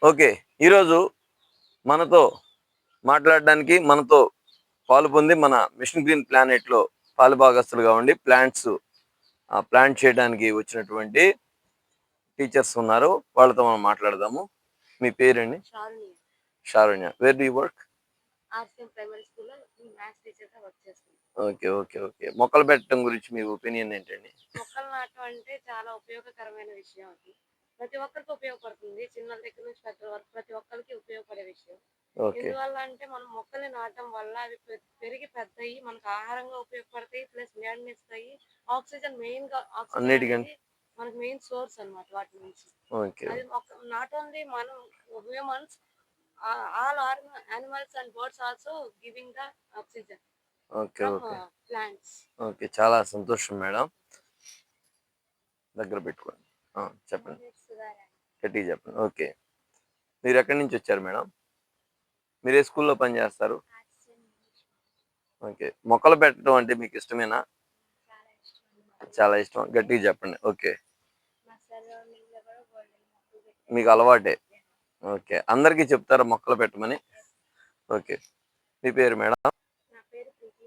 Okay. ఈరోజు మనతో మాట్లాడడానికి, మనతో పాలు పొంది మన మిషన్ గ్రీన్ ప్లానెట్‌లో పాలుభాగస్తులుగా ఉండి ప్లాంట్ చేయడానికి వచ్చినటువంటి టీచర్స్ ఉన్నారు. వాళ్ళతో మనం మాట్లాడదాము. మీ పేరండి? Shalini. Sharunya. Where do you work? RCM primary స్కూల్‌లో మ్యాథ్స్ టీచర్‌గా వర్క్ చేస్తున్నాను. ఓకే. మొక్కలు పెట్టడం గురించి మీ ఒపీనియన్ ఏంటండి? మొక్కలు నాటడం అంటే చాలా ఉపయోగకరమైన విషయం అది. ప్రతి ఒక్కరికి ఉపయోగపడుతుంది. చిన్నల దగ్గర నుంచి పెద్దల వరకు ప్రతి ఒక్కరికి ఉపయోగపడే విషయం. ఓకే. ఎందువల్ల అంటే మనం మొక్కల్ని నాటడం వల్ల అవి పెరిగి పెద్దయి మనకు ఆహారంగా ఉపయోగపడతాయి. ప్లస్ నీడనిస్తాయి. ఆక్సిజన్ మెయిన్‌గా ఆక్సిజన్ అన్నిటికంటే అనేది మనకు మెయిన్ సోర్స్ అన్నమాట వాటి నుంచి. ఓకే. అది నాట్ ఓన్లీ మనం humans all animals and birds also giving the oxygen okay. from okay. plants. Okay. చాలా సంతోషం మేడం. దగ్గర పెట్టుకోండి. చెప్పండి. గట్టిగా చెప్పండి. ఓకే. మీరు ఎక్కడి నుంచి వచ్చారు మేడం? మీరు ఏ స్కూల్లో పనిచేస్తారు? ఓకే. మొక్కలు పెట్టడం అంటే మీకు ఇష్టమేనా? చాలా ఇష్టం. గట్టిగా చెప్పండి. ఓకే. మీకు అలవాటే. ఓకే. అందరికీ చెప్తారా మొక్కలు పెట్టమని? ఓకే. మీ పేరు మేడం? నా పేరు ప్రీతి.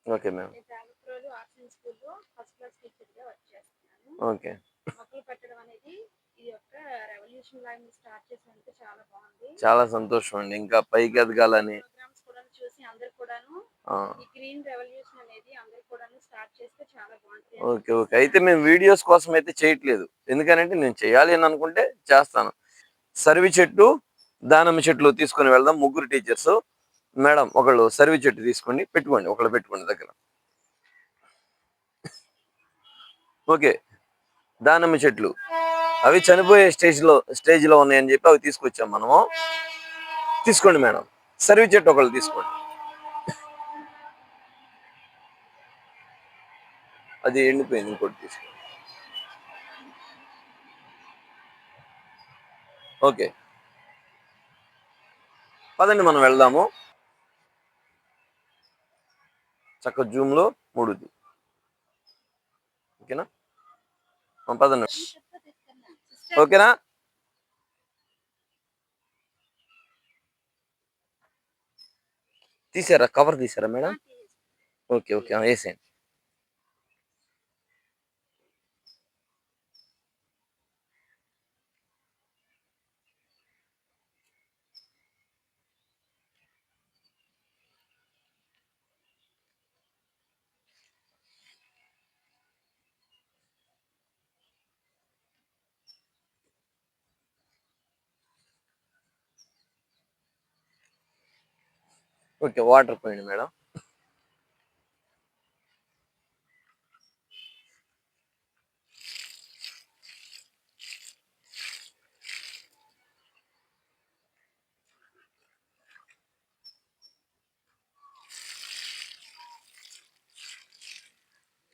Okay madam. నేను తాలూకులోని ఆర్ట్స్ స్కూల్లో ఫస్ట్ క్లాస్ టీచర్‌గా వర్క్ చేస్తున్నాను. ఓకే. మొక్కలు పెట్టడం అనేది ఇది ఒక రెవల్యూషన్ లాగా స్టార్ట్ చేసినందుకు చాలా బాగుంది. చాలా సంతోషం అండి. ఇంకా పైకి ఎదగాలని ప్రోగ్రామ్స్ కూడా చూసి అందరూ కూడాను ఈ గ్రీన్ రెవల్యూషన్ అనేది అందరూ కూడాను స్టార్ట్ చేస్తే చాలా బాగుంటుంది. ఓకే. అయితే మేము వీడియోస్ కోసం అయితే చేయట్లేదు. ఎందుకనంటే నేను చేయాలి అని అనుకుంటే చేస్తాను. సర్వి చెట్టు, దానిమ్మ చెట్లు తీసుకొని వెళ్దాం. ముగ్గురు టీచర్స్. మేడం ఒకళ్ళు సర్వి చెట్టు తీసుకోండి, పెట్టుకోండి. ఒకళ్ళు పెట్టుకోండి దగ్గర. ఓకే. దానిమ్మ చెట్లు అవి చనిపోయే స్టేజ్లో ఉన్నాయని చెప్పి అవి తీసుకొచ్చాం మనము. తీసుకోండి మేడం. సర్వి చెట్టు ఒకళ్ళు తీసుకోండి. అది ఎండిపోయింది, ఇంకోటి తీసుకోండి. ఓకే. పదండి మనం వెళ్దాము. చక్క జూమ్లో 3ది. ఓకేనా? పదండి. ఓకేనా? తీసారా? కవర్ తీసారా మేడం? ఓకే. వేసేయండి. ఓకే. వాటర్ పోయండి మేడం.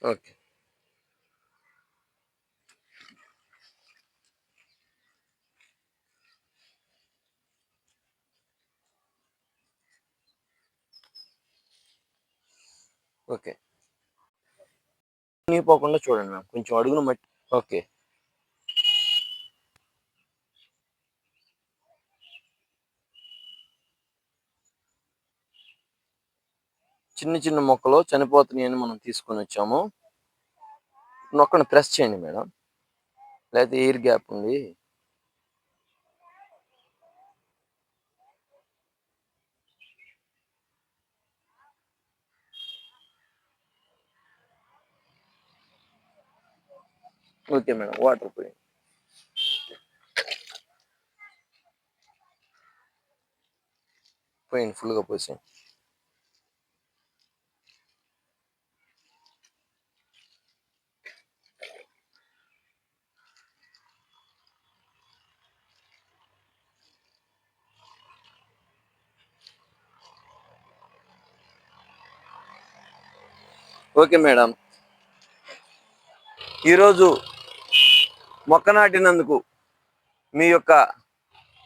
ఓకే. ఓకే. మునిగిపోకుండా చూడండి మ్యామ్. కొంచెం అడుగున మట్టి. ఓకే. చిన్న మొక్కలు చనిపోతున్నాయని మనం తీసుకొని వచ్చాము. నొక్కండి, ప్రెస్ చేయండి మేడం. లేకపోతే ఎయిర్ గ్యాప్ ఉంది. Okay madam. వాటర్ పోయండి. ఫుల్గా పోసేయండి. Okay madam. ఈరోజు మొక్క నాటినందుకు మీ యొక్క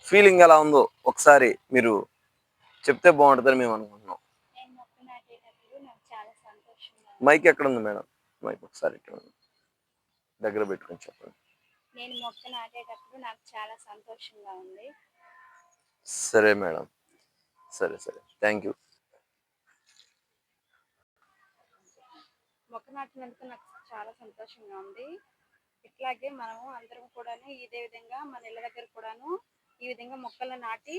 ఫీలింగ్ ఎలా ఉందో ఒకసారి మీరు చెప్తే బాగుంటుందని మేము అనుకుంటున్నాం. మైక్ ఎక్కడ ఉంది మేడం? మైక్ ఒకసారి ఇక్కడ దగ్గర పెట్టుకొని చెప్పండి. నేను మొక్క నాటేటప్పుడు నాకు చాలా సంతోషంగా ఉంది. సరే మేడం. సరే సరే, థ్యాంక్ యూ. మొక్క నాటినందుకు నాకు చాలా సంతోషంగా ఉంది. ఇట్లాగే మనము అందరం కూడాను ఇదే విధంగా మన ఇళ్ళ దగ్గర కూడాను ఈ విధంగా మొక్కలను నాటి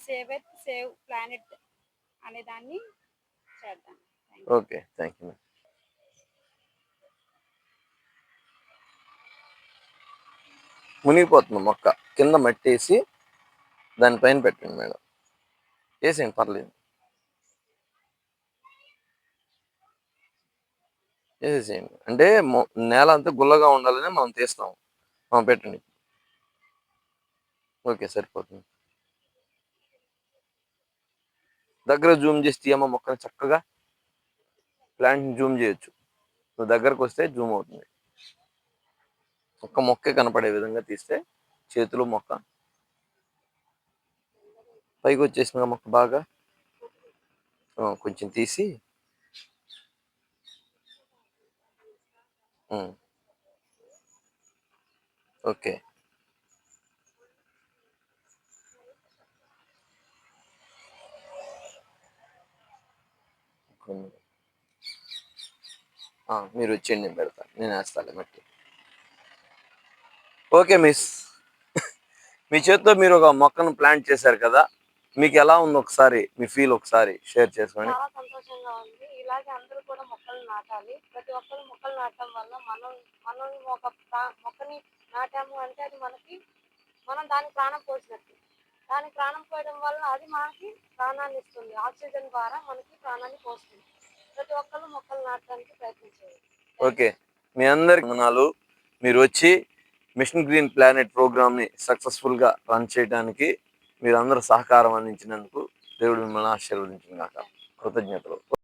సేవ్ ఎర్త్ సేవ్ ప్లానెట్ అనే దాన్ని చేద్దాం. Thank you. Okay, thank you. మునిగిపోతుంది మొక్క, కింద మట్టి వేసి దానిపైన పెట్టండి మేడం. వేసేయండి, పర్లేదు, వేసేసేయండి. అంటే నేల అంతా గుల్లగా ఉండాలని మనం తీస్తాం. పెట్టండి. ఓకే, సరిపోతుంది. దగ్గర జూమ్ చేసి తీయమ్మ మొక్కని చక్కగా. ప్లాంట్ జూమ్ చేయొచ్చు, నువ్వు దగ్గరకు వస్తే జూమ్ అవుతుంది. ఒక్క మొక్కే కనపడే విధంగా తీస్తే చేతిలో మొక్క పైకి వచ్చేసిన మొక్క బాగా కొంచెం తీసి ఓకే. మీరు వచ్చేయండి, నేను పెడతాను, నేను వేస్తాను మట్టి. ఓకే మిస్, మీ చేతితో మీరు ఒక మొక్కను ప్లాంట్ చేశారు కదా, మీకు ఎలా ఉంది ఒకసారి మీ ఫీల్ ఒకసారి షేర్ చేసుకోండి. చాలా సంతోషంగా ఉంది. ఇలాగే అందరూ కూడా మొక్కలు నాటాలి. ప్రతి ఒక్కరు మొక్కలు నాటడం వల్ల మనం ఒక మొక్కని నాటాము అంటే అది మనం దానికి ప్రాణం పోసినట్టు. దానికి ప్రాణం పోయడం వల్ల అది మనకి ప్రాణాన్ని ఇస్తుంది. ఆక్సిజన్ ద్వారా మనకి ప్రాణాన్ని పోస్తుంది. ప్రతి ఒక్కరు మొక్కలు నాటడానికి ప్రయత్నించాలి. ఓకే, మీ అందరికి వందనాలు. మీరు వచ్చి మిషన్ గ్రీన్ ప్లానెట్ ప్రోగ్రామ్ని సక్సెస్ఫుల్గా రన్ చేయడానికి మీరు అందరూ సహకారం అందించినందుకు దేవుడు మిమ్మల్ని ఆశీర్వదించిన కృతజ్ఞతలు.